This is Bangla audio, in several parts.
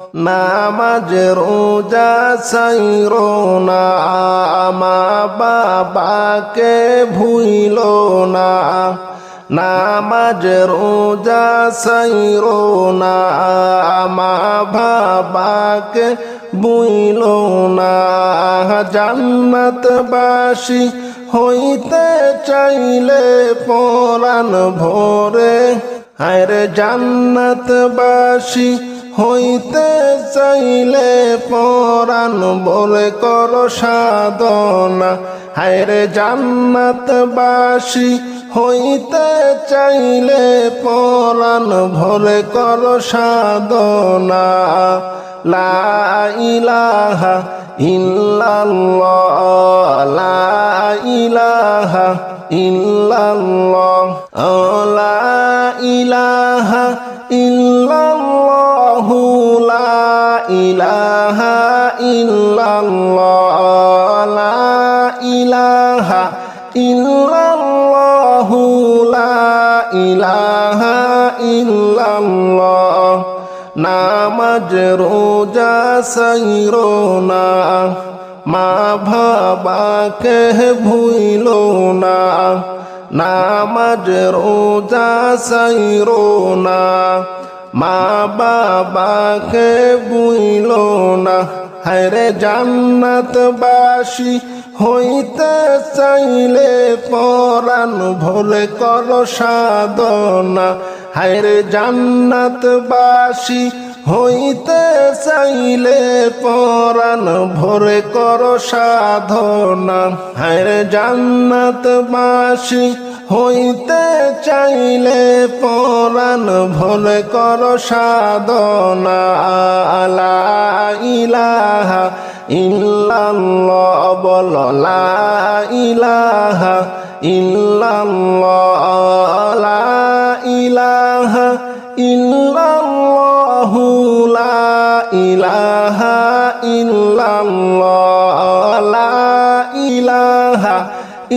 নামাজ রোজা ছাইরো না, মা বাবাকে ভুইলো না। নামাজ রোজা ছাইরো না, মা বাবাকে ভুইলো না। জান্নাতবাসী হইতে চাইলে পরাণ ভরে, হায়রে জান্নাতবাসী হইতে চাইলে পরাণ ভরে কর সাধনা। হায়রে জান্নাতবাসী হইতে চাইলে পরাণ ভরে কর সাধনা। লা ইলাহা ইল্লাল্লাহ, লা ইলাহা ইল্লাল্লাহ, লা ইলাহা ইল্লাল্লাহ, লা ইলাহা ইল্লাল্লাহ, লা ইলাহা ইল্লাল্লাহ, লা ইলাহা ইল্লাল্লাহ। নামাজ রোজা ছাইরো না, মা বাবাকে ভুইলো না। নামাজ রোজা ছাইরো না, মা বাবাকে ভুইলো না। হায়রে জান্নাতবাসী হইতে চাইলে পরাণ ভরে কর সাধনা। হায়রে জান্নাতবাসী হইতে চাইলে পরাণ ভরে কর সাধনা। হায়রে জান্নাতবাসী হইতে চাইলে পরাণ ভরে কর সাধনা। লা ইলাহা ইল্লাল্লাহ, বল লা ইলাহা ইল্লাল্লাহ, লা ইলাহা ইল্লাল্লাহ, লা ইলাহা ইল্লাল্লাহ, লা ইলাহা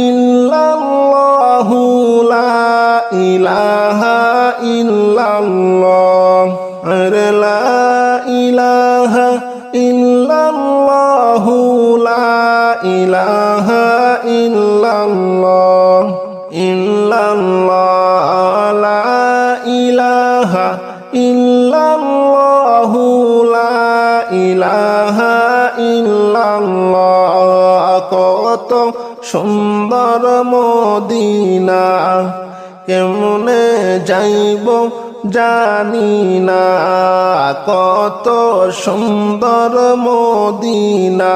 ইল্লাল্লাহ, লা ইলাহা ইল্লাল্লাহ, লা ইলাহা ইল্লাল্লাহ, লা ইলাহা ইল্লাল্লাহ, ইল্লাল্লাহ, লা ইলাহা ইল্লাল্লাহ, লা ইলাহা ইল্লাল্লাহ। কত সুন্দর মদিনা, কেমনে যাইব জানি না। কত সুন্দর মদিনা,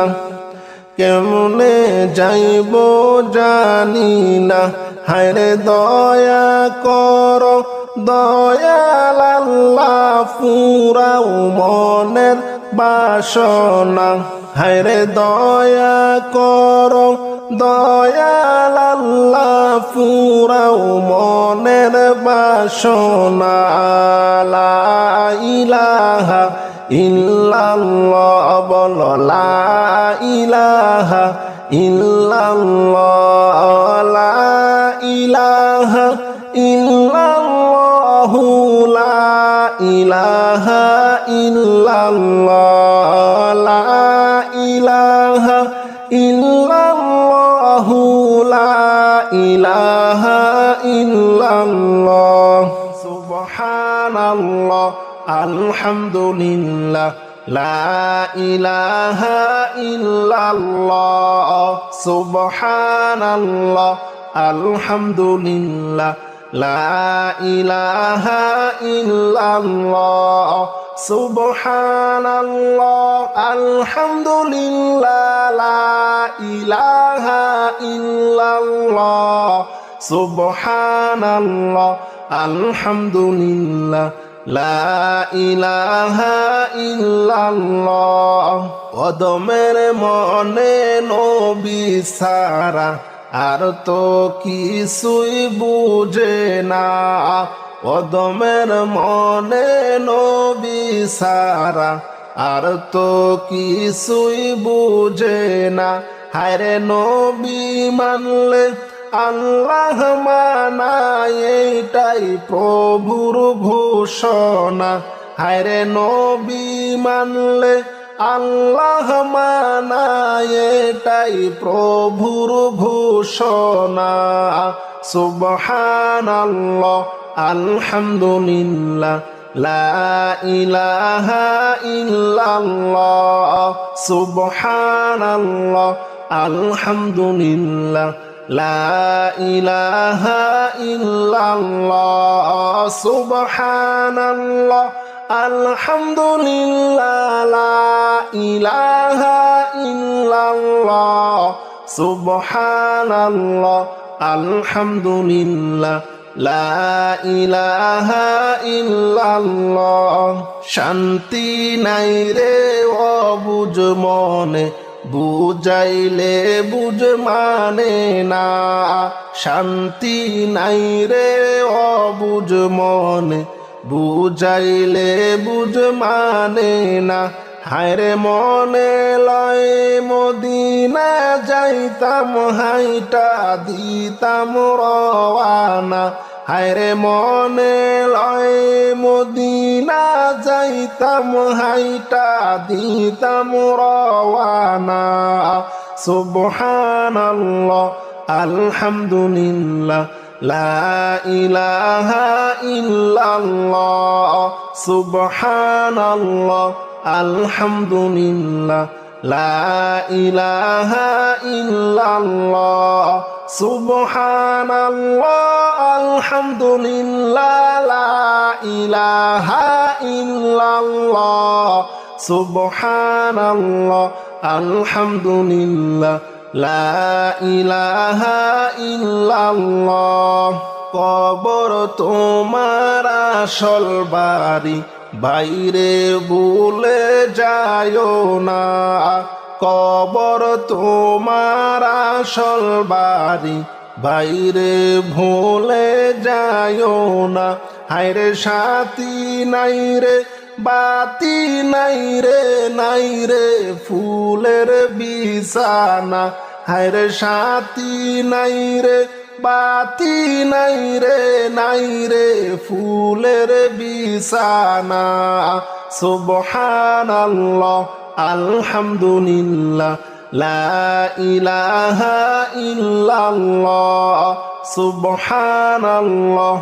কেমনে যাইব জানি না। হায়রে দয়া কর দয়াল আল্লাহ, পুরাও মনের বাসনা। হায়রে দয়া কর দয়াল আল্লাহ, পুরাও মনের বাসনা। লা ইলাহা ইল্লাল্লাহ, বল লা ইলাহা ইল্লাল্লাহ, লা ইলাহা ইল্লাল্লাহ, লা ইলাহা ইল্লাল্লাহ, লা ইলাহা ইল্লাল্লাহ, লা ইলাহা ইল্লাল্লাহ। সুবহানাল্লাহ, আলহামদুলিল্লাহ, লা ইলাহা ইল্লাল্লাহ। সুবহানাল্লাহ, আলহামদুলিল্লাহ, লা ইলাহা ইল্লাল্লাহ। সুবহানাল্লাহ, আলহামদুলিল্লাহ, লা ইলাহা ইল্লাল্লাহ। সুবহানাল্লাহ, আলহামদুলিল্লাহ, লা ইলাহা ইল্লাল্লাহ। কদমের মনে নবী সারা, আর তো কিছুই বুঝে না। কদমের মনে নবী সারা, আর তো কিছুই বুঝে না। হায়রে নবী মানলে আল্লাহ মানায়, এটাই প্রভুর ঘোষণা। হায়রে নবী মানলে আল্লাহ মানায় এটাই প্রভুর ঘোষণা। সুবহানাল্লাহ আলহামদুলিল্লাহ লা ইলাহা ইল্লাল্লাহ। সুবহানাল্লাহ আলহামদুলিল্লাহ লা ইলাহা ইল্লাল্লাহ। সুবহানাল্লাহ আলহামদুলিল্লাহ লা ইলাহা ইল্লাল্লাহ। সুবহানাল্লাহ আলহামদুলিল্লাহ লা ইলাহা ইল্লাল্লাহ। শান্তি নাই রে অবুঝ মনে, বুঝাইলে বুঝ মানে না। শান্তি নাই রে অবুঝ মনে, বুঝাইলে বুঝ মানে না। হায়রে মনে লয় মদিনা যাইতাম হাইটা দিতাম রওয়ানা। হায়রে মনে লয় মদিনা যাইতাম হাইটা দিতাম রওয়ানা। সুবহানাল্লাহ আলহামদুলিল্লাহ লা ইলাহা ইল্লাল্লাহ। সুবহানাল্লাহ আলহামদুলিল্লাহ লা ইলাহা ইল্লাল্লাহ। সুবহানাল্লাহ আলহামদুলিল্লাহ লা ইলাহা ইল্লাল্লাহ। সুবহানাল্লাহ আলহামদুলিল্লাহ লা ইলাহা ইল্লাল্লাহ। কবর তোমার আসল বাড়ি, বাইরে ভুলে যায়ও না। কবর তোমার আসল বাড়ি, বাইরে ভুলে যায়ও না। হায়রে সাথী নাই রে বাতি নাই রে, নাই রে ফুলের বিছানা। হায়রে সাথী নাই রে বাতি নাই রে, নাই রে ফুলের বিছানা। সুবহানাল্লাহ আলহামদুলিল্লাহ লা ইলাহা ইল্লাল্লাহ। সুবহানাল্লাহ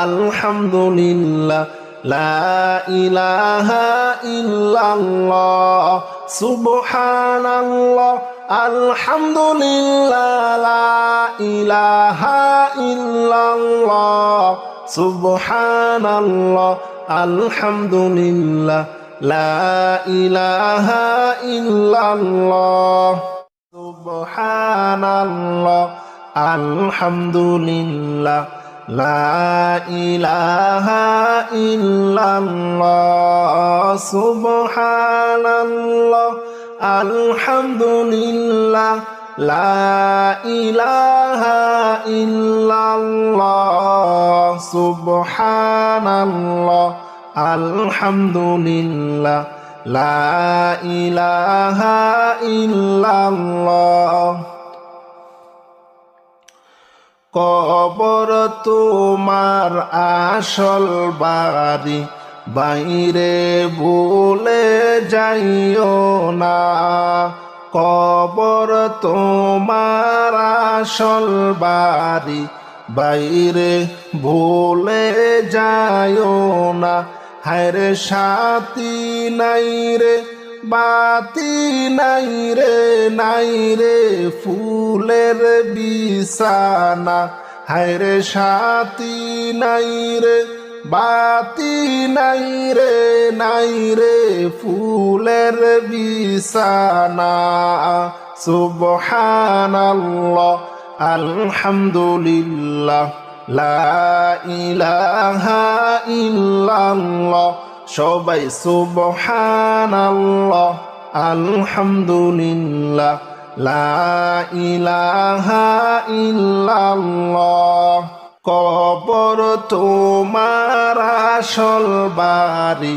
আলহামদুলিল্লাহ লা ইলাহা ইল্লাল্লাহ। সুবহানাল্লাহ আলহামদুলিল্লাহ লা ইলাহা ইল্লাল্লাহ। সুবহানাল্লাহ আলহামদুলিল্লাহ লা ইলাহা ইল্লাল্লাহ। সুবহানাল্লাহ আলহামদুলিল্লাহ লা ইলাহা ইল্লাল্লাহ। সুবহানাল্লাহ আলহামদুলিল্লাহ লা ইলাহা ইল্লাল্লাহ। সুবহানাল্লাহ আলহামদুলিল্লাহ লা ইলাহা ইল্লাল্লাহ। কবর তোমার আসল বাড়ি, বাইরে ভুলে যাইও না। কবর তোমার আসল বাড়ি, বাইরে ভুলে যাইও না। হায়রে সাথী নাই রে বাতি নাই রে, নাই রে ফুলের বিছানা। হায়রে সাথী নাই রে বাতি নাই রে, নাই রে ফুলের বিছানা। সুবহানাল্লাহ আলহামদুলিল্লাহ লা ইলাহা ইল্লাল্লাহ। সবাই সুবহানাল্লাহ আলহামদুলিল্লাহ লা ইলাহা ইল্লাল্লাহ। কবর তোমার আসল বাড়ি,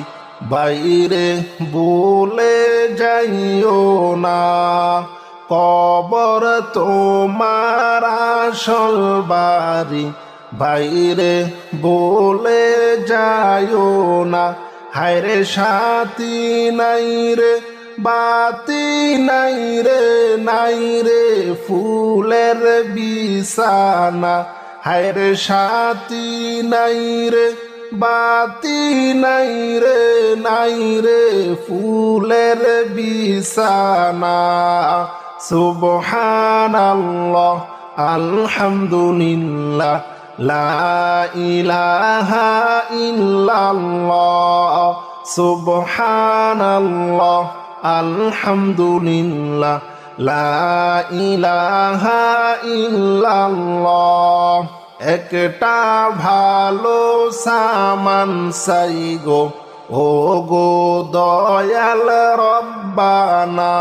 বাইরে ভুলে যাইও না। কবর তোমার আসল বাড়ি, বাইরে ভুলে যাইও না। হায়রে সাথী নাই রে বাতি নাই রে, নাই রে ফুলের বিছানা। হায়রে সাথী নাই রে বাতি নাই রে, নাই রে ফুলের বিছানা। সুবহানাল্লাহ আলহামদুলিল্লাহ লা ইলাহা ইল্লাল্লাহ। সুবহানাল্লাহ আলহামদুলিল্লাহ লা ইলাহা ইল্লাল্লাহ। একটা ভালো সামান চাই গো ও গো দয়াল রব্বানা।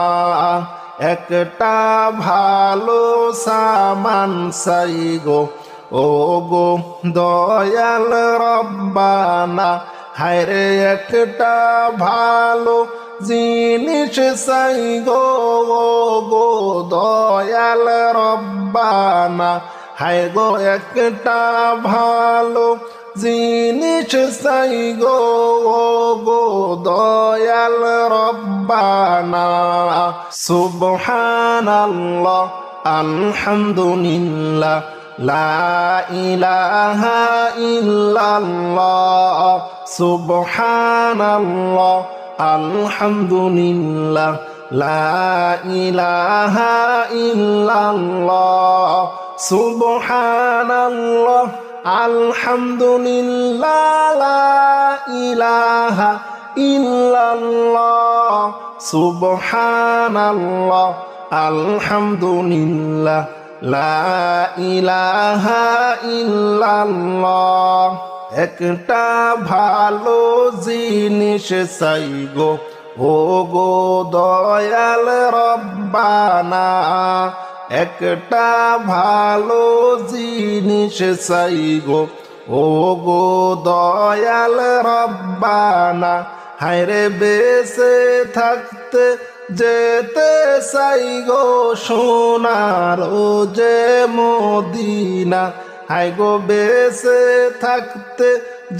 একটা ভালো সামান চাই গো ও গো দয়াল রব্বানা। হায়রে একটা ভালো জিনিস চাই গো ও গো দয়াল রব্বানা। হায় গো একটা ভালো জিনিস চাই গো ও গো দয়াল রব্বানা। সুবহানাল্লাহ আলহামদুলিল্লাহ লা ইলাহা ইল্লাল্লাহ। সুবহানাল্লাহ আলহামদুলিল্লাহ লা ইলাহা ইল্লাল্লাহ। সুবহানাল্লাহ আলহামদুলিল্লাহ লা ইলাহা ইল্লাল্লাহ। সুবহানাল্লাহ আলহামদুলিল্লাহ লা ইলাহা ইল্লাল্লাহ। একটা ভালো জিনিস চাই গো ও গো দয়াল রব্বানা। একটা ভালো জিনিস চাই গো ও গো দয়াল রব্বানা। হায়রে বেঁচে থাকতে যেতে চাই গো সোনার ও যে মদিনা। হায় গো বেঁচে থাকতে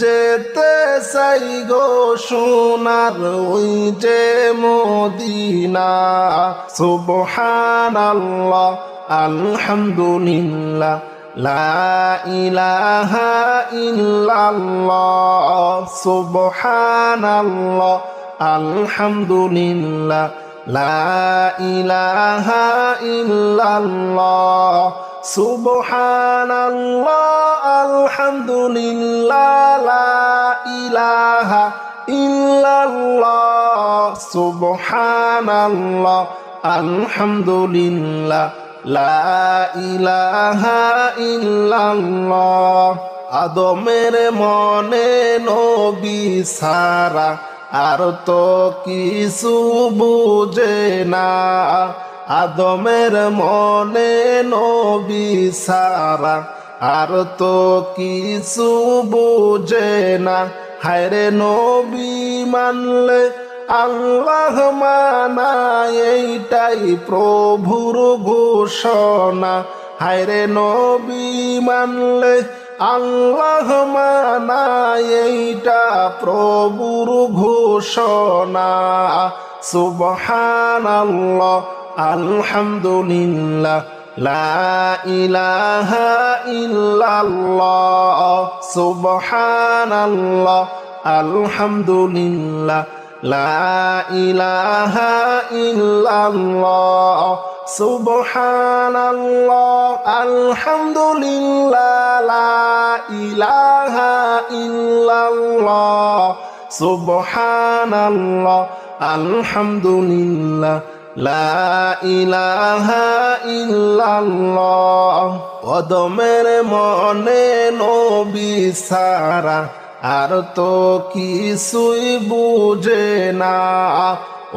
যেতে চাই গো সোনার ওই যে মদিনা। সুবহানাল্লাহ আলহামদুলিল্লাহ লা ইলাহা ইল্লাল্লাহ। সুবহানাল্লাহ আলহামদুলিল্লাহ লা ইলাহা ইল্লাল্লাহ। সুবহানাল্লাহ আলহামদুলিল্লাহ লা ইলাহা ইল্লাল্লাহ। সুবহানাল্লাহ আলহামদুলিল্লাহ লা ইলাহা ইল্লাল্লাহ। আদমের মনে নবী সারা আর তো কিছু বুঝে না। আদমের মনে নবী সারা আর তো কিছু বুঝে না। হায়রে নবী মানলে আল্লাহ মানা, এইটাই প্রভুর ঘোষণা। হায়রে নবী মানলে আল্লাহ মানা, এইটা প্রভুর ঘোষণা। সুবহানাল্লাহ আলহামদুলিল্লাহ লা ইলাহা ইল্লাল্লাহ। সুবহানাল্লাহ আলহামদুলিল্লাহ লা ইলাহা ইল্লাল্লাহ। সুবহানাল্লাহ আলহামদুলিল্লাহ লা ইলাহা ইল্লাল্লাহ। সুবহানাল্লাহ আলহামদুলিল্লাহ লা ইলাহা ইল্লাল্লাহ। অদমের মনে নবী সারা আর তো কিছুই বুঝে না।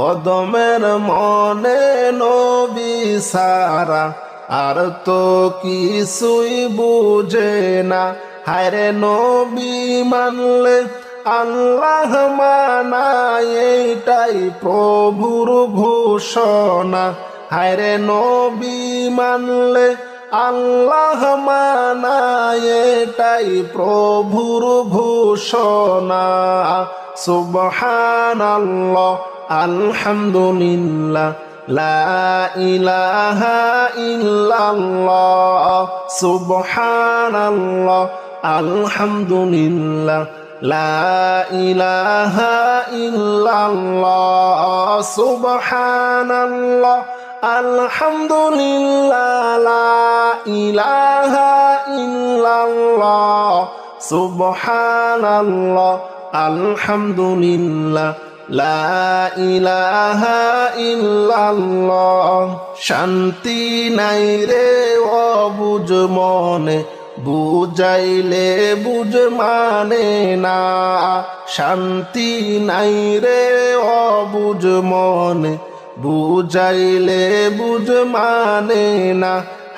অদমের মনে নবী সারা আর তো কিছুই বুঝে না। হায়রে নবী মানলে আল্লাহ মানা, এইটাই প্রভুর ঘোষণা। হায়রে নবী মানলে আল্লাহ মানা, এটাই প্রভুর ঘোষণা। সুবহানাল্লাহ আলহামদুলিল্লাহ লা ইলাহা ইল্লাল্লাহ সুবহানাল্লাহ আলহামদুলিল্লাহ লা ইলাহা ইল্লাল্লাহ সুবহানাল্লাহ আলহামদুলিল্লাহ লা ইলাহা ইল্লাল্লাহ সুবহানাল্লাহ আলহামদুলিল্লাহ লা ইলাহা ইল্লাল্লাহ শান্তি নাই রে অবুঝ মনে বুঝাইলে বুঝ মানে না শান্তি নাই রে অবুঝ মনে বুঝাইলে বুঝ মানে না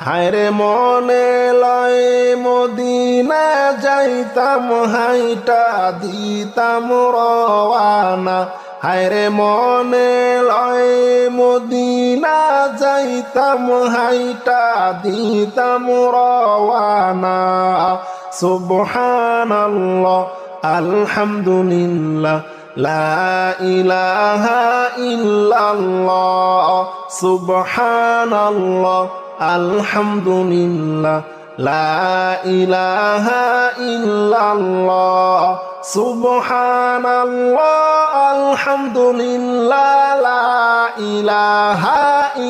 হায়রে মনে লয় মদিনা যাইতাম হাইটা দিতাম রওয়ানা হায়রে মনে লয় মদিনা যাইতাম হাইটা দিতাম রওয়ানা সুবহানাল্লাহ আলহামদুলিল্লাহ লা ইলাহা ইল্লাল্লাহ সুবহানাল্লাহ আলহামদুলিল্লাহ লা ইলাহা ইল্লাল্লাহ সুবহানাল্লাহ আলহামদুলিল্লাহ লা ইলাহা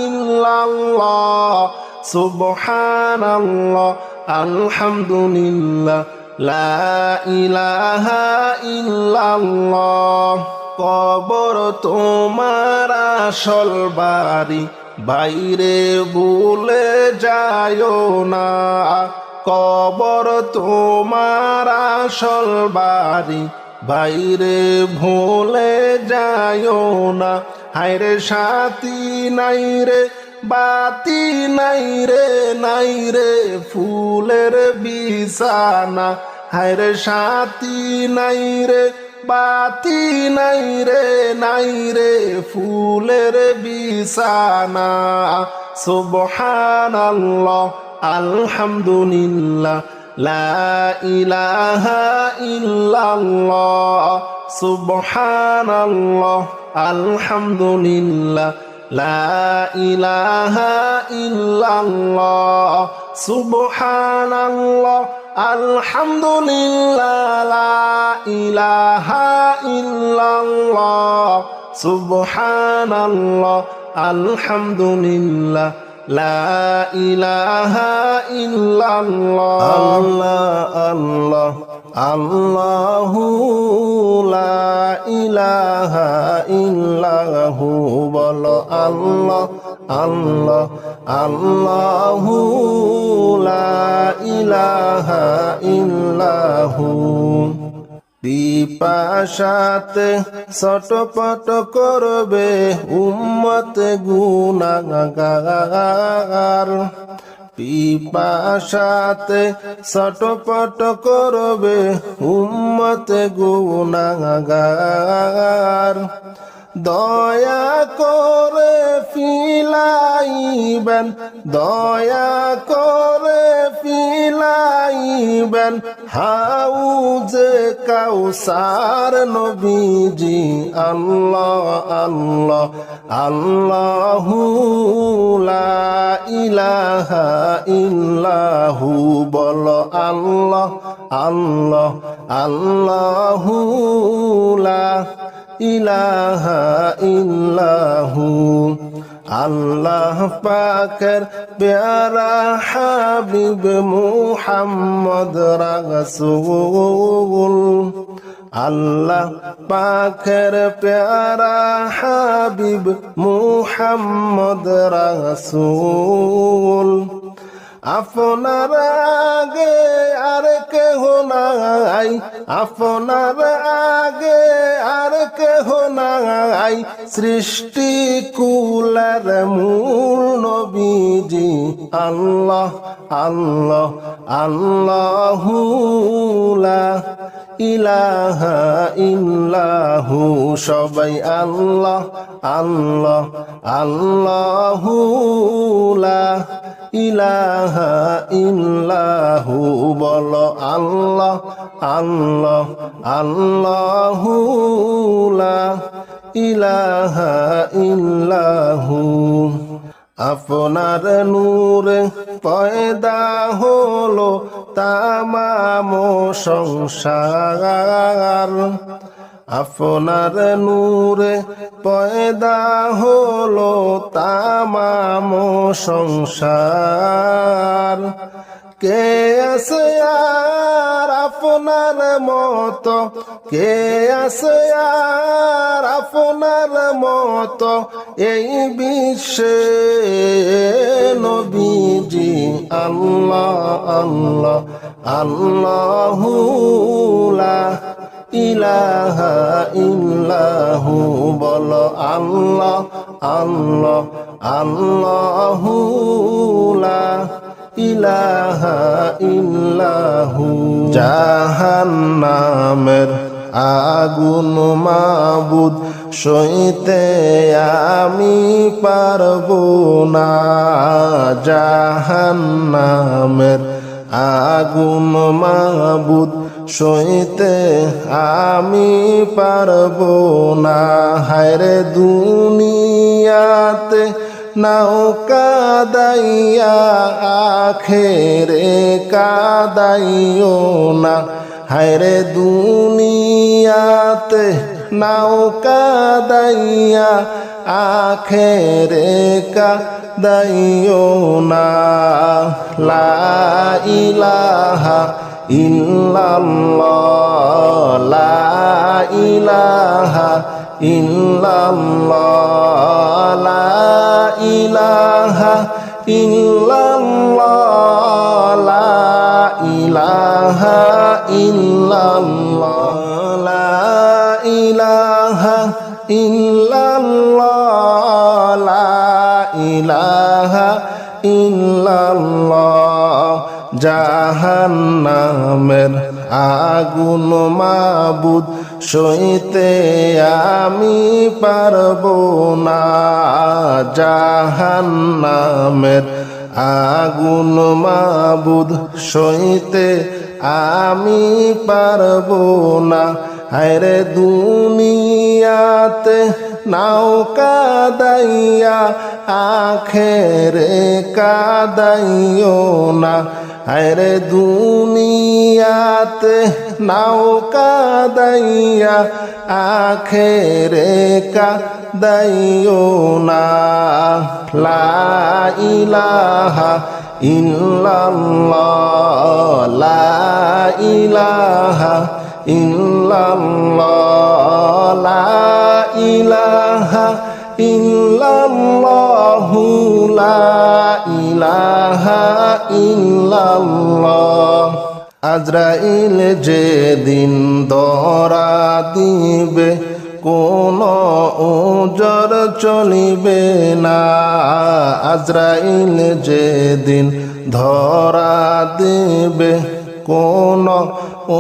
ইল্লাল্লাহ সুবহানাল্লাহ আলহামদুলিল্লাহ লা ইলাহা ইল্লাল্লাহ কবর তোমার আসল বাড়ি বাইরে ভুলে যায়ও না কবর তোমার আসল বাড়ি বাইরে ভুলে যায়ও না হায়রে সাথী নাই রে বাতি নাই রে ফুলের বিছানা হায়রে সাথী নাই রে বাতি নাই রে ফুলের বিছানা সুবহানাল্লাহ আলহামদুলিল্লাহ লা ইলাহা ইল্লাল্লাহ সুবহানাল্লাহ আলহামদুলিল্লাহ লা ইলাহা ইল্লাল্লাহ সুবহানাল্লাহ আলহামদুলিল্লাহ লা ইলাহা ইল্লাল্লাহ সুবহানাল্লাহ আলহামদুলিল্লাহ লা ইলাহা ইল্লাল্লাহ আল্লাহ আল্লাহু লা ইলাহা ইল্লাহু বলো আল্লাহ আল্লাহ আল্লাহু লা ইলাহা ইল্লাহু পিপাসাতে ছটপট করবে উম্মত গুনাহগার পিপাসাতে ছটপট করবে উম্মত গুনাহগার দয়া করে ফিলাইবেন দয়া করে ফিলাইবেন হাউজে কাউসার নবীজি আল্লাহ আল্লাহ আল্লাহু লা ইলাহা ইল্লাহু বলো আল্লাহ আল্লাহ আল্লাহু লা ইলাহা ইল্লাহু আল্লাহ পাকের প্যারা হাবিব মুহাম্মদ রাসূল আল্লাহ পাকের প্যারা হাবিব মুহাম্মদ রাসূল আপনার আগে আর কেহ নাই আপনার আগে আর কেহ নাই সৃষ্টি কুলের মূল নবীজি আল্লাহ আল্লাহ আল্লাহু লা ইলাহা ইল্লাহু সবাই আল্লাহ আল্লাহ আল্লাহু লা ইলাহা ইল্লাহু বলো আল্লাহ আল্লাহ আল্লাহু লা ইলাহা ইল্লাহু আপনার নূরে পয়দা হলো তামাম সংসার আপনার নূরে পয়দা হলো তামাম সংসার কে আছে আর আপনার মতো কে আছে আর আপনার মতো এই বিশ্বে নবীজি আল্লাহ আল্লাহ আল্লাহু লা ইলাহা ইল্লাহু বলো আল্লাহ আল্লাহ আল্লাহু লা ইলাহা ইল্লাহু জাহান্নামের আগুন মাবুদ সইতে আমি পারবো না জাহান্নামের আগুন মাবুদ সইতে আমি পারবো না হায়রে দুনিয়াতে নাও কাদাইয়া আখেরে কাদাইও না হায়রে দুনিয়াতে নাও কাদাইয়া আখেরে কাদাইও না লা ইলাহা ইল্লাল্লাহ লা ইলাহা ইল্লাল্লাহ লা ইলাহা ইল্লাল্লাহ লা ইলাহা ইল্লাল্লাহ লা ইলাহা ইল্লাল্লাহ লা ইলাহা ইল্লাল্লাহ জাহান্নামের আগুন মাবুদ সইতে আমি পারবো না জাহান্নামের আগুন মাবুদ সইতে আমি পারবো না হায়রে দুনিয়াতে নাও কাদাইয়া আখেরে কাদাইও না হায়রে দুনিয়াতে নাও কাদাইয়া আখেরে কাদাইও না লা ইলাহা ইল্লাল্লাহ লা ইলাহা ইল্লাল্লাহ লা ইলাহা ইল্লাল্লাহু লা ইলাহা ইল্লাল্লাহ আজরাইল যেদিন ধরা দিবে কোন ওজর চলিবে না আজরাইল যেদিন ধরা দিবে কোন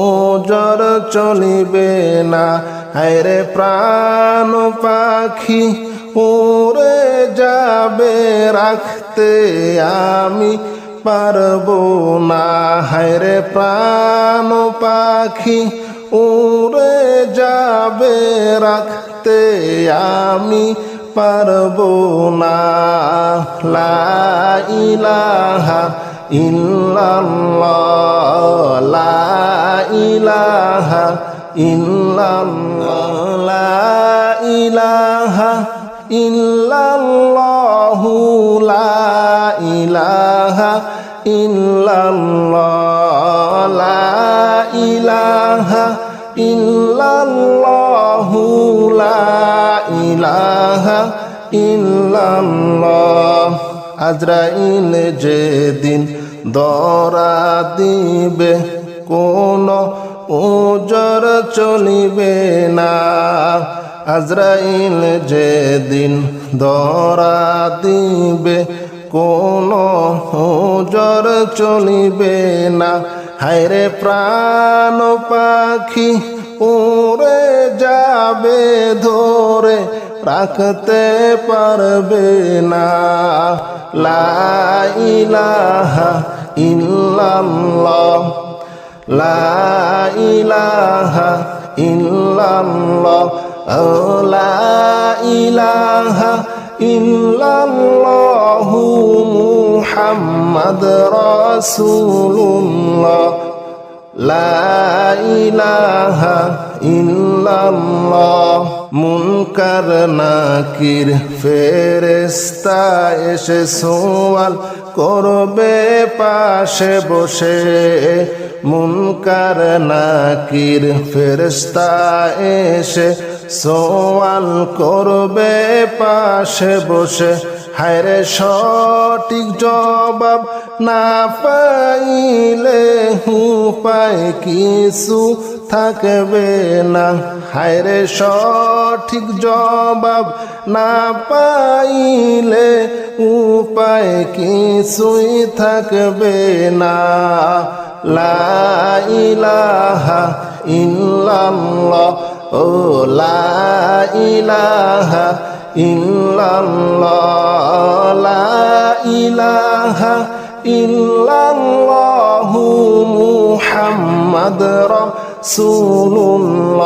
ওজর চলিবে না হায়রে প্রাণ পাখি উড়ে যাবে রাখতে আমি পারবো না হায়রে প্রাণ পাখি উড়ে যাবে রাখতে আমি পারবো না লা ইলাহা ইল্লাল্লাহ লা ইলাহা ইল্লাল্লাহ লা ইলাহা ইল্লাল্লাহু লা ইলাহা ইল্লাল্লাহ লা ইলাহা ইল্লাল্লাহু লা ইলাহা ইল্লাল্লাহ আজরাইল যেদিন ধরা দিবে কোন ওজর চলিবে না আজরাইল যেদিন ধরা দিবে কোন ওজর চলিবে না হায়রে প্রাণ পাখি উড়ে যাবে ধরে রাখতে পারবে না। লা ইলাহা ইল্লাল্লাহ, লা ইলাহা ইল্লাল্লাহ, লা ইলাহা ইল্লাল্লাহু মুহাম্মাদ রাসূলুল্লাহ, লা ইলাহা ইল্লাল্লাহ। মুনকার নাকির ফেরেশতা এসে সওয়াল করবে পাশে বসে, মুনকার নাকির ফেরেশতা এসে সওয়াল করবে পাশে বসে। হায়রে সঠিক জবাব না পাইলে উপায় কিছু থাকবে না। হায়রে সঠিক জবাব না পাইলে উপায় কিছুই থাকবে না। লা ইলাহা ইল্লাল্লাহ, ও লা ইলাহা ইল্লাল্লাহ, লা ইলাহা ইল্লাল্লাহু মুহাম্মাদ রাসূলুল্লাহ,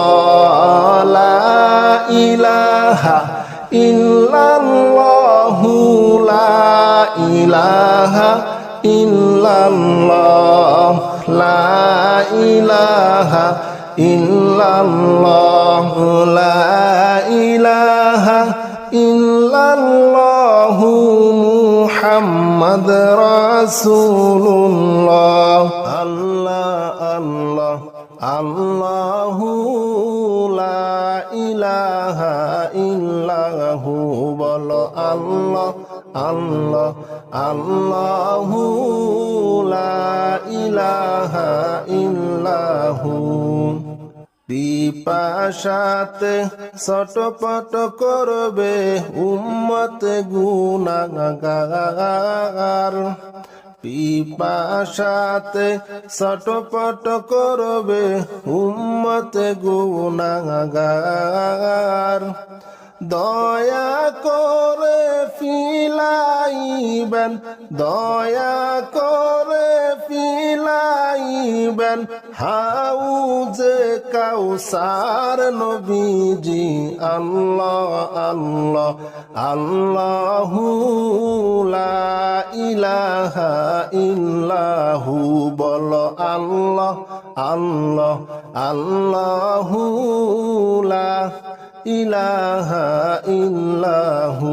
লা ইলাহা ইল্লাল্লাহু, লা ইলাহা ইল্লাল্লাহ, লা ইলাহা ইল্লাল্লাহ, লা ইলাহা ইল্লাল্লাহু মুহাম্মাদ রাসূলুল্লাহ। আল্লাহ আল্লাহ আল্লাহু, লা ইলাহা ইল্লাহু, বলো আল্লাহ আল্লাহ আল্লাহু, লা ইলাহা ইল্লাহু। পিপাসাতে ছটপট করবে উম্মত গুনাহগার, পিপাসাতে ছটপট করবে উম্মত গুনাহগার। দয়া করে ফিলাইবেন, দয়া করে ফিলাইবেন হাউজে কাউসার নবীজি। আল্লাহ আল্লাহ আল্লাহু, লা ইলাহা ইল্লাহু, বলো আল্লাহ আল্লাহ আল্লাহু, লা ইলাহা ইল্লাহু।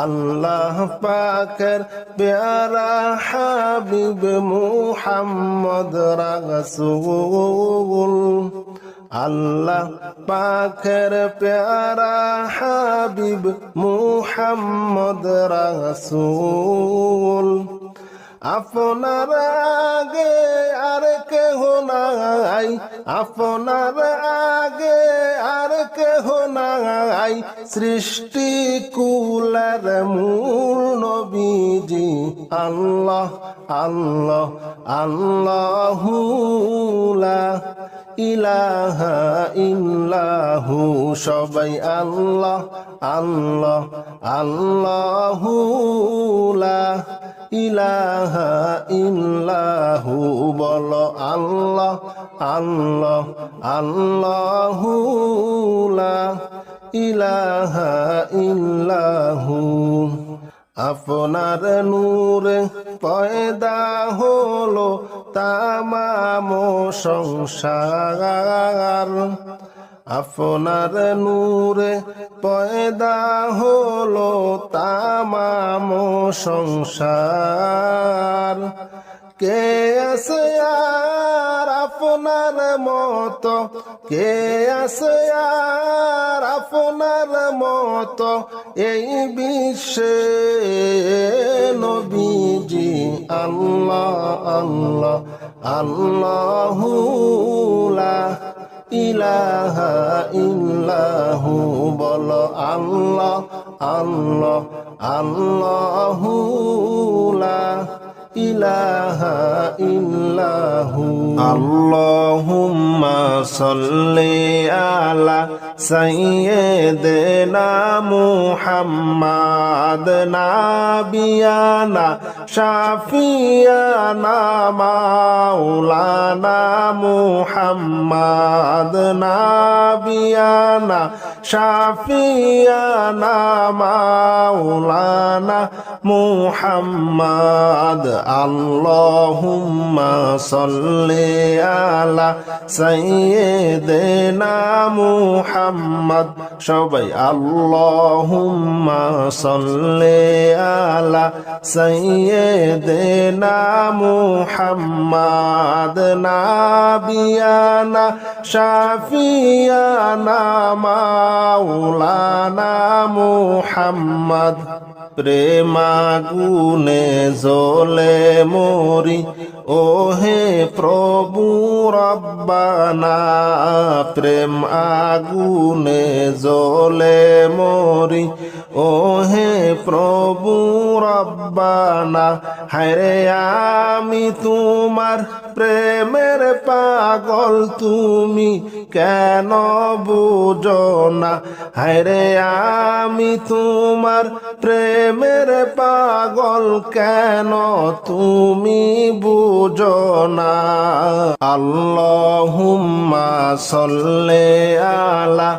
আল্লাহ পাকের প্যারা হাবিব মুহাম্মদ রাসূল, আল্লাহ পাকের প্যারা হাবিব মুহাম্মদ রাসূল। আপনার আগে আর কেহ নাই, আপনার আগে আর কেহ নাই, সৃষ্টি কুলের মূল নবীজি। আল্লাহ আল্লাহ আল্লাহু, লা ইলাহা ইল্লাহু, সবাই আল্লাহ আল্লাহ আল্লাহু, লা ইলাহা ইল্লাহু, বলো আল্লাহ আল্লাহ আল্লাহু, লা ইলাহা ইল্লাহু। আপনার নূরে পয়দা হলো তামাম সংসার, আপনার নূরে পয়দা হলো তামাম সংসার। কে আছে আর আপনার মতো, কে আছে আর আপনার মতো এই বিশ্বে নবীজি। আল্লাহ আল্লাহ আল্লাহু, লা ইলাহা ইল্লাহু, বলো আল্লাহ আল্লাহ আল্লাহু, লা ইলাহা ইল্লাহু আল্লাহুম্মা সাল্লি আলা সাইয়্যিদিনা মুহাম্মাদ নাবিয়ানা শাফিয়ানা মাওলানা মুহাম্মাদ নাবিয়ানা শাফিয়ানা মাওলানা মুহাম্মাদ আল্লাহুম্মা সাল্লি আলা সাইয়্যিদিনা মুহাম্মদ সবাই আল্লাহুম্মা সাল্লি আলা সাইয়্যিদিনা মুহাম্মাদ নাবিয়ানা শাফিয়ানা মাওলানা মুহাম্মদ প্রেমাগুনে জ্বলে মরি ওহে প্রভু রব্বানা প্রেম আগুনে জ্বলে মরি ওহে প্রভু রব্বানা হায়রে আমি তোমার প্রেমের পাগল তুমি কেন বুঝো না হায়রে আমি তোমার প্রেমের পাগল কেন তুমি বুঝো না আল্লাহুম্মা সাল্লি আলা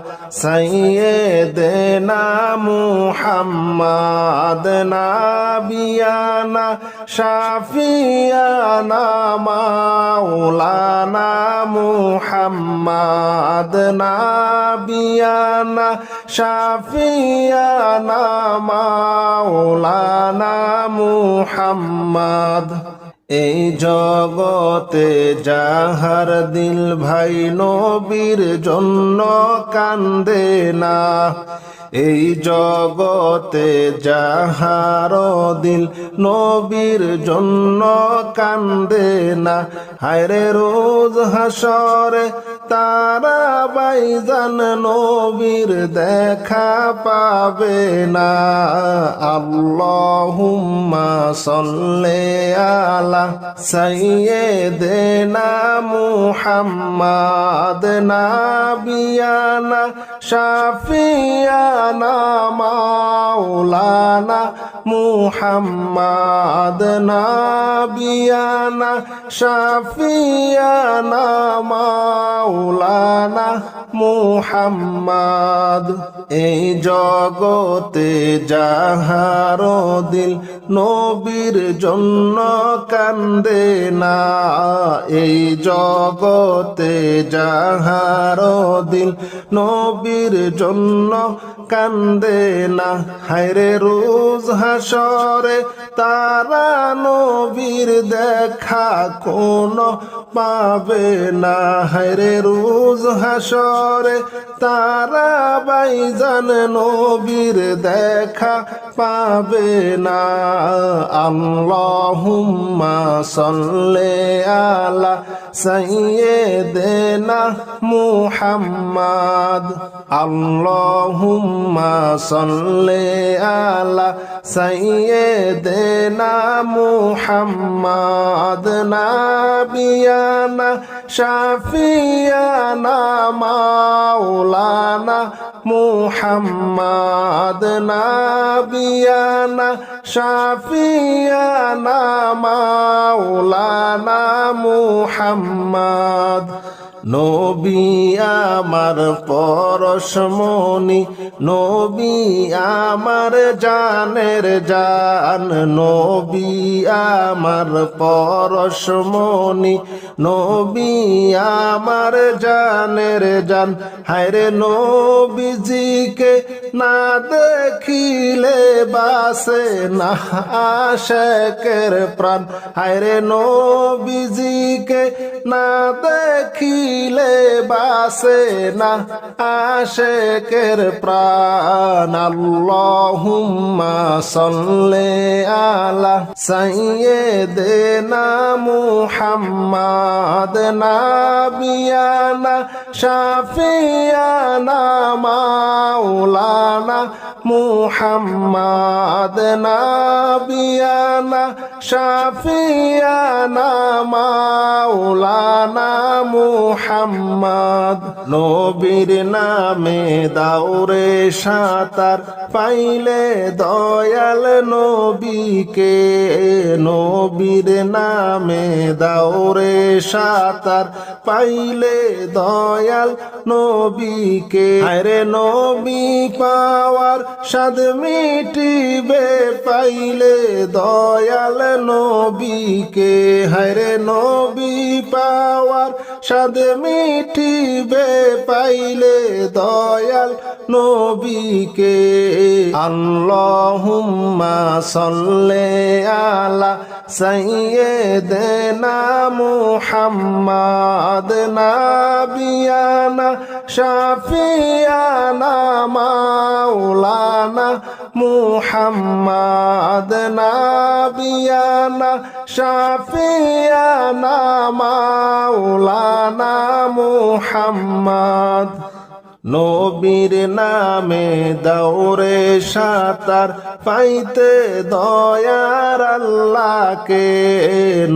সাইয়্যিদিনা মুহাম্মাদ নাবিয়ানা শাফিয়ানা মাওলানা মুহাম্মাদ নাবিয়ানা শাফিয়ানা মাওলানা মুহাম্মাদ এই জগতে যাহার দিল ভাই নবীর জন্য কান্দে না এই জগতে যাহার দিল নবীর জন্য কান্দে না হায়রে রোজ হাসরে তারা বাইজান নবীর দেখা পাবে না আল্লাহুম্মা সাল্লি আলা সাইয়্যিদিনা মুহাম্মাদ নাবিয়ানা শাফিয়ানা মাওলানা মুহাম্মাদ নাবিয়ানা শাফিয়ানা মাওলানা মুহাম্মাদ এই জগতে যাহার দিল নবীর জন্য কান্দে না এই জগতে যাহার দিল নবীর জন্য কান্দে না হায়রে রোজ হাসরে তারা নবীর দেখা কোনো পাবে না হায়রে রোজ হাসরে তারা বাইজান নবীর দেখা পাবে না আল্লাহুম্মা সাল্লি আলা সাইয়্যিদিনা মুহাম্মাদ আল্লাহুম্মা সাল্লি আলা সাইয়্যিদিনা মুহাম্মাদ নাবিয়ানা শাফিয়ানা মাওলানা মুহাম্মাদ নাবিয়ানা শাফিয়ানা মাওলানা মুহাম্মাদ নবী আমার পরশমণি নবী আমার জানের জান নবী আমার পরশমণি নবী আমার জানের জান হায়রে নবীজিকে না দেখিলে বাসে না আশেকের প্রাণ হায়রে নবীজিকে না দেখিলে বাসে না আশেকের প্রাণ আল্লাহুম্মা সাল্লি আলা সাইয়্যিদিনা মুহাম্মাদ নাবিয়ানা শাফিয়ানা মাওলানা মাওলানা মুহাম্মদ নাবিয়ানা শাফিয়ানা মাওলানা মুহাম্মদ নবীর নামে দাওরে সাঁতার পাইলে দয়াল নবীকে নবীর নামে দাওরে সাঁতার পাইলে দয়াল নবীকে আরে নবী পাওয়ার স্বাদ মিটিবে পাইলে দয়াল নবীকে হায়রে নবী পাওয়ার স্বাদ মিটিবে পাইলে দয়াল নবীকে আল্লাহুম্মা সাল্লি আলা সাইয়্যিদিনা মুহাম্মাদ নাবিয়ানা শাফিয়ানা মাওলানা মুহাম্মাদ নাবিয়ানা শাফিয়ানা মাওলানা মুহাম্মাদ নবীর নামে দাওরে সাঁতার পাইতে দয়ার আল্লাহকে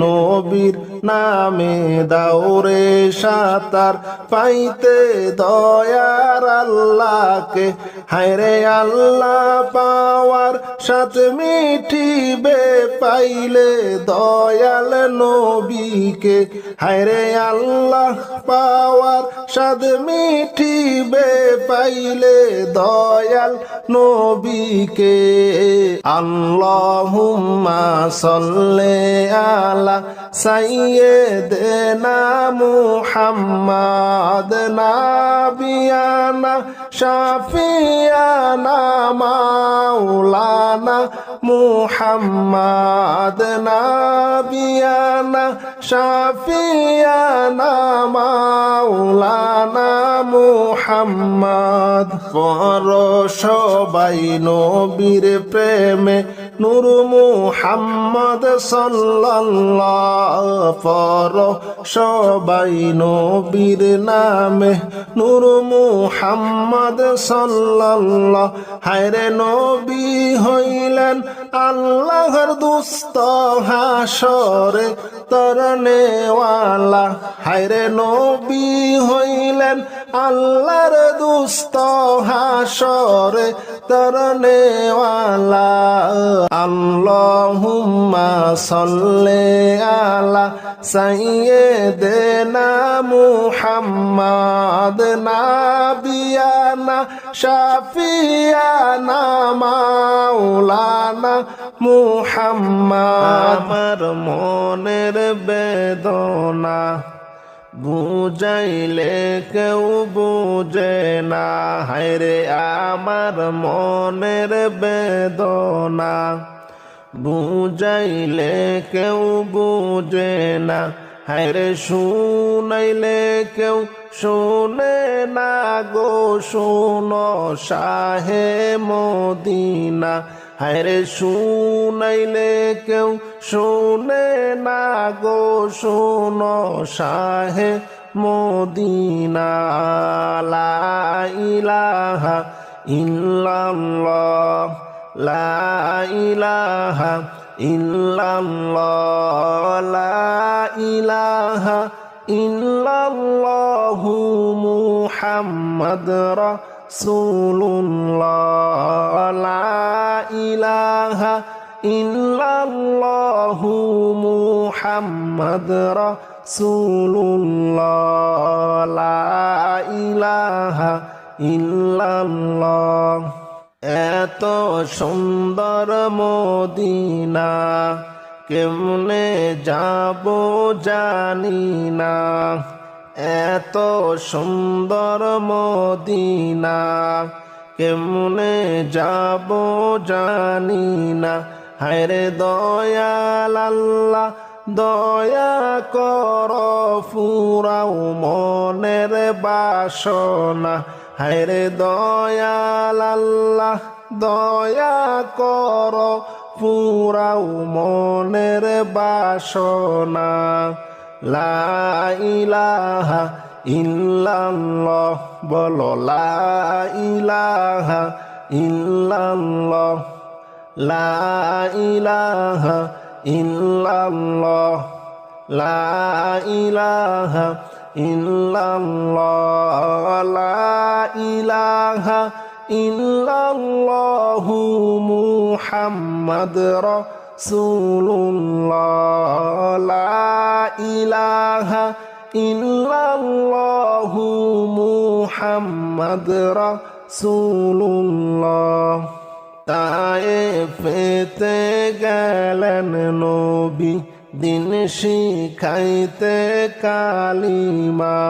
নবীর নামে দাওরে সাঁতার পাইতে দয়ার আল্লাহকে হায়রে আল্লাহ পাওয়ার সাথ মিটিবে পাইলে দয়াল নবীকে হায়রে আল্লাহ পাওয়ার সাথ মিটিবে পাইলে দয়াল নবীকে আল্লাহুম্মা সাল্লি আলা সাইয়্যিদিনা মুহাম্মাদ নাবিয়ানা শাফিয়ানা মাওলানা মুহাম্মাদ নাবিয়ানা শাফিয়ানা মাওলানা মুহাম্মদ পর সবাই নবীর প্রেমে নূর মুহাম্মদ সাল্লাল্লাহু পর সবাই নবীর নামে নূর মুহাম্মদ সাল্লাল্লাহু হায়রে নবী হইলেন আল্লাহর দুস্ত হাসরে তরনেওয়ালা হায়রে নবী হইলেন আল্লাহর দুস্ত হাসরে তরনেওয়ালা আল্লাহুম্মা সাল্লি আলা সাইয়্যিদিনা মুহাম্মাদ নাবিয়ানা শাফিয়ানা মাওলানা মুহাম্মাদ আমার মনের বেদনা বুঝাইলে কেউ বুঝে না হায়রে আমার মনের বেদনা বুঝাইলে কেউ বুঝে না হায়রে শুনাইলে কেউ শোনে না গো শোনো শাহে মদিনা হায়রে শুনাইলে কেউ শোনে না গো শোনো শাহে মদিনা লা ইলাহা ইল্লাল্লাহ লা ইলাহা ইল্লাল্লাহ লা ইলাহা ইল্লাল্লাহু মুহাম্মাদ রাসূলুল্লাহ লা ইলাহা ইল্লাল্লাহু মুহাম্মাদ রাসূলুল্লাহ লা ইলাহা ইল্লাল্লাহ এত সুন্দর মদিনা কেমনে যাব জানি না এত সুন্দর মদিনা কেমনে যাব জানি না হায়রে দয়াল আল্লাহ দয়া কর ফুরাও মনের বাসনা হায়রে দয়াল আল্লাহ দয়া কর ফুরাও মনের বাসনা লা ইলাহা ইল্লাল্লাহ বলো লা ইলাহা ইল্লাল্লাহ লা ইলাহা ইল্লাল্লাহ লা ইলাহা ইল্লাল্লাহ লা ইলাহা ইল্লাল্লাহু মুহাম্মাদ রাসূলুল্লাহ লা ইলাহা ইল্লাল্লাহু মুহাম্মাদ রাসূলুল্লাহ তায়েফেতে গেলেন নবী দিন শিখাইতে কালিমা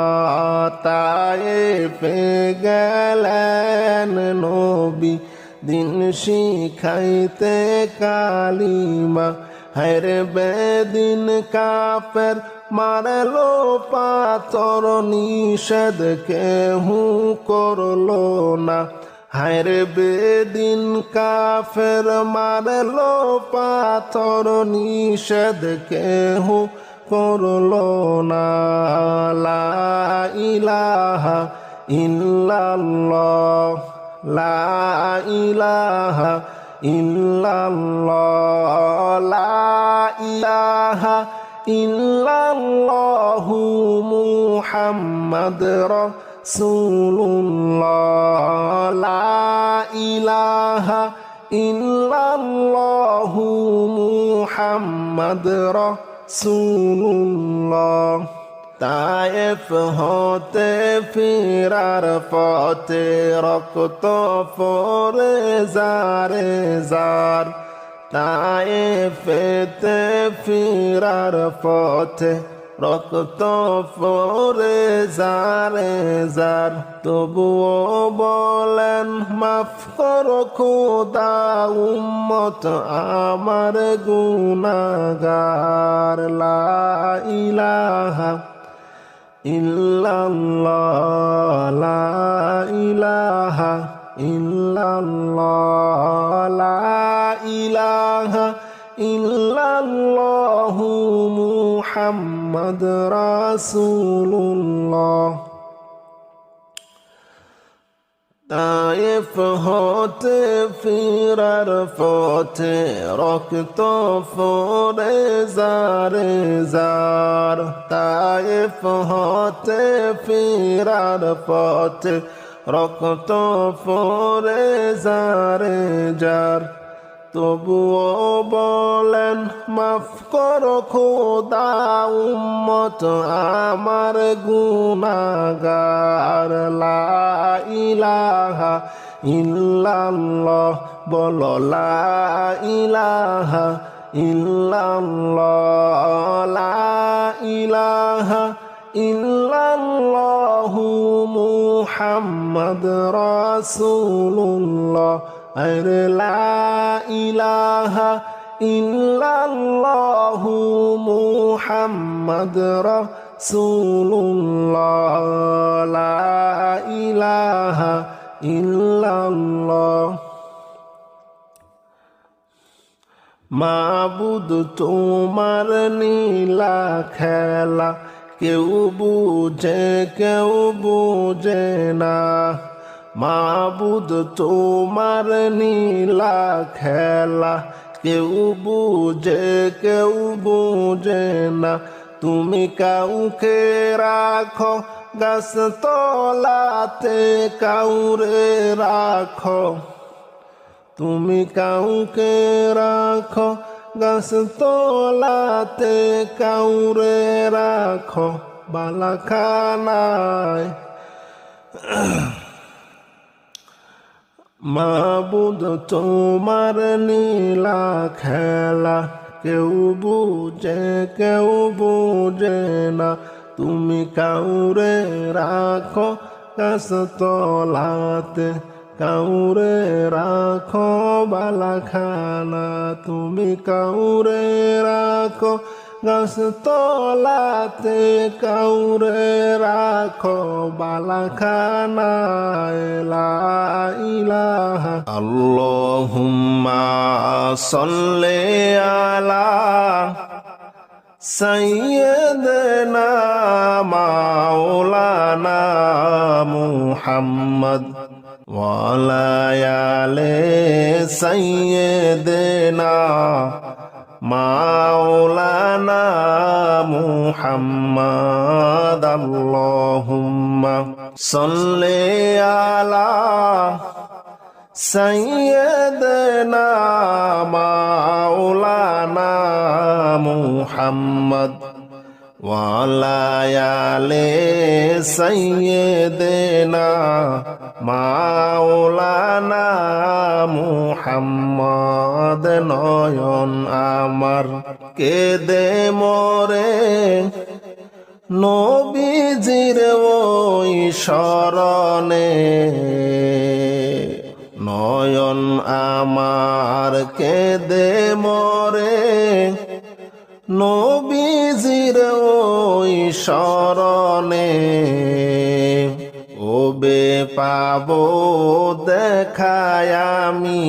তায়েফে গেলেন নবী দিন শিখাইতে কালিমা হায়রে বেদিন কাফের মারলো পাথর নিষেধ কেহু করলো না হায়রে বেদিন কাফের মারলো পাথর নিষেধ কেহু করলো না লা ইলাহা ইল্লাল্লাহ লা ইলাহা ইল্লাল্লাহ লা ইলাহা ইল্লাল্লাহু মুহাম্মাদ রাসূলুল্লাহ লা ইলাহা ইল্লাল্লাহু মুহাম্মাদ রাসূলুল্লাহ তায়েফ হতে ফিরার পথে রক্ত পড়ে জারে জার তায়েফেতে ফিরার পথে রক্ত পড়ে জারে জার তবুও বলেন মাফ করো খোদা উম্মত আমার গুনাহগার লা ইলাহা ইল্লাল্লাহ লা ইলাহা ইল্লাল্লাহ লা ইলাহা ইল্লাল্লাহু মুহাম্মাদ রাসূলুল্লাহ তায়েফ হতে ফিরার পথে রক্ত পড়ে জারে জার তায়েফ হতে ফিরার পথে রক্ত পড়ে জারে জার তবুও বলেন মাফ করো খোদা উম্মত আমার গুনাহগার লা ইলাহা ইল্লাল্লাহ বলো লা ইলাহা ইল্লাল্লাহ লা ইলাহা ইল্লাল্লাহু মুহাম্মাদ রাসূলুল্লাহ আরে লা ইলাহা ইল্লাল্লাহু মুহাম্মাদ রাসূলুল্লাহ লা ইলাহা ইল্লাল্লাহ মাবুদ তোমার নীলা খেলা কেউ বুঝে না মাবুদ তোমার নীলা খেলা কেউ বুঝে না তুমি কাউকে রাখো গাছ তলাতে কাউরে রাখো তুমি কাউকে রাখো গাছ তলাতে কাউরে রাখো বালাখানায় মাবুদ তোমার নীলা খেলা কেউ বুঝে না তুমি কাউরে রাখো গাছ তলাতে কাউরে রাখো বালাখানা তুমি কাউরে রাখো গাছ তলাতে কাউরে রাখো বালাখানায় লা ইলাহা আল্লাহুম্মা সাল্লি আলা সাইয়্যিদিনা মাওলানা মুহাম্মদ وعلى آل سيدنا مولانا محمد اللهم صل على سيدنا مولانا محمد وعلى آل سيدنا مولانا محمد নয়ন আমার কেঁদে মরে নবীজির ওই শরণে নয়ন আমার কেঁদে মরে নবীজির ওই শরণে ওবে পাবো দেখায় আমি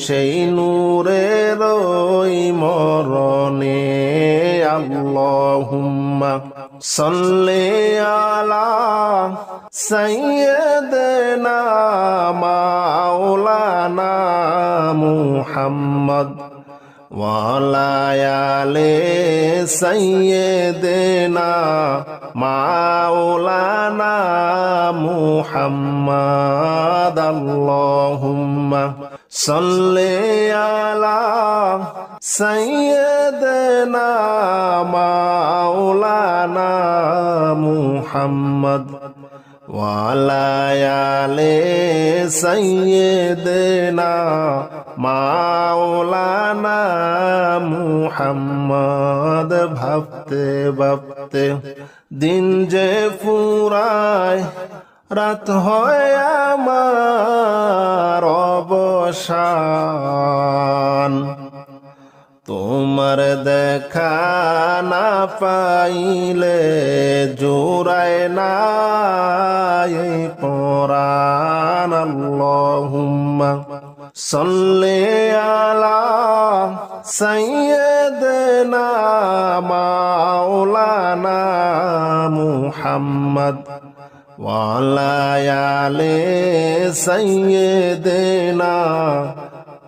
সেই নূরের ওই মরণে আল্লাহুম্মা সাল্লি আলা সাইয়্যিদিনা মাওলানা মুহাম্মদ وعلى آل سيدنا مولانا محمد اللهم صل على سيدنا مولانا محمد وعلى آل سيدنا মাওলানা মুহাম্মদ ভাবতে ভাবতে দিন যে ফুরায় রাত হয় আমার অবসান তোমার দেখা না পাইলে জোড়ায় না এই পরাণ আল্লাহুম্মা সাল্লি আলা সাইয়্যিদিনা মাওলানা মুহাম্মদ ওয়ালা আলি সাইয়্যিদিনা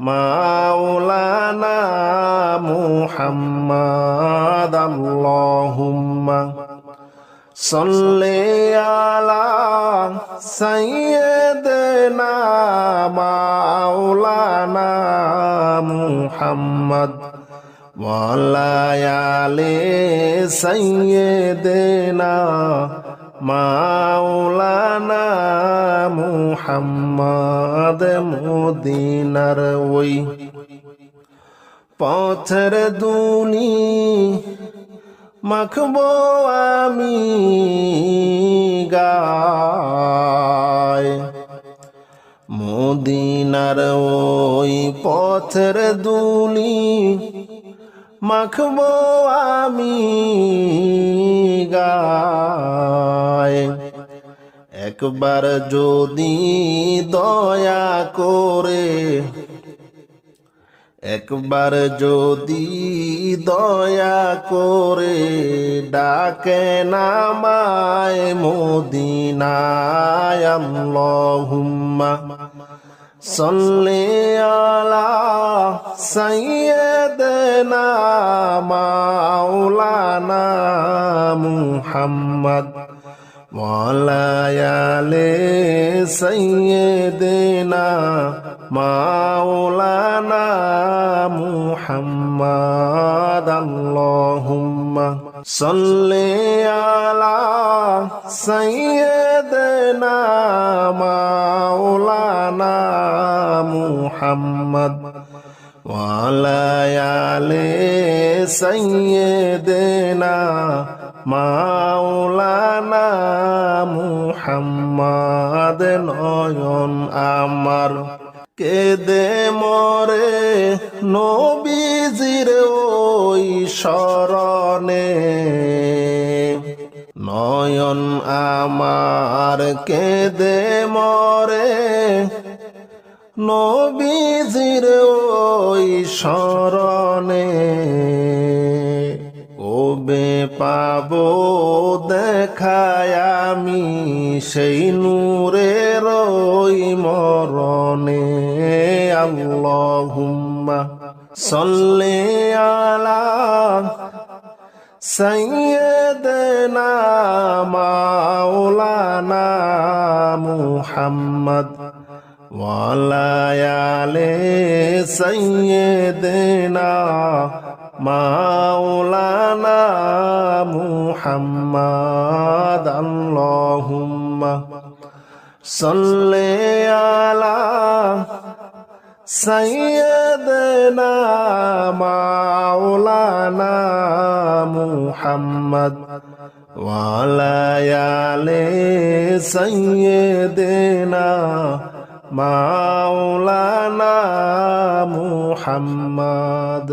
মাওলানা মুহাম্মদ আল্লাহুম্মা সাল্লি আলা সাইয়্যিদিনা মাওলানা মুহাম্মদ ওয়ালা আলি সাইয়্যিদিনা মাওলানা মুহাম্মদ মদিনার ওই পথের দুনি মাখবো আমি গায় মদিনার ওই পথের দুলি মাখবো আমি গায় একবার যদি দয়া করে একবার যদি দয়া করে ডাকে নামায় মদিনায় আল্লাহুম্মা সাল্লি আলা সাইয়্যিদিনা মাওলানা মুহাম্মদ ওয়ালা আলি সাইয়্যিদিনা মাওলানা মুহাম্মদ আল্লাহুম্মা সাল্লি আলা সাইয়্যিদিনা মাওলানা মুহাম্মদ ওয়ালা আলি সাইয়্যিদিনা মাওলানা মুহাম্মদ নয়ন আমার কেঁদে মরে নবীজির ওই শরণে নয়ন আমার কেঁদে মরে নবীজির ওই শরণে ওবে পাবো দেখায় আমি সেই নূরের ওই আল্লাহুম্মা সাল্লি আলা সাইয়্যিদিনা মাওলানা মুহাম্মদ ওয়া আলা আলি সাইয়্যিদিনা মাওলানা মুহাম্মদ আল্লাহুম্মা সাল্লি আলা সাইয়্যিদিনা মাওলানা মুহাম্মদ ওয়া আলা আলি সাইয়্যিদিনা মাওলানা মুহাম্মদ।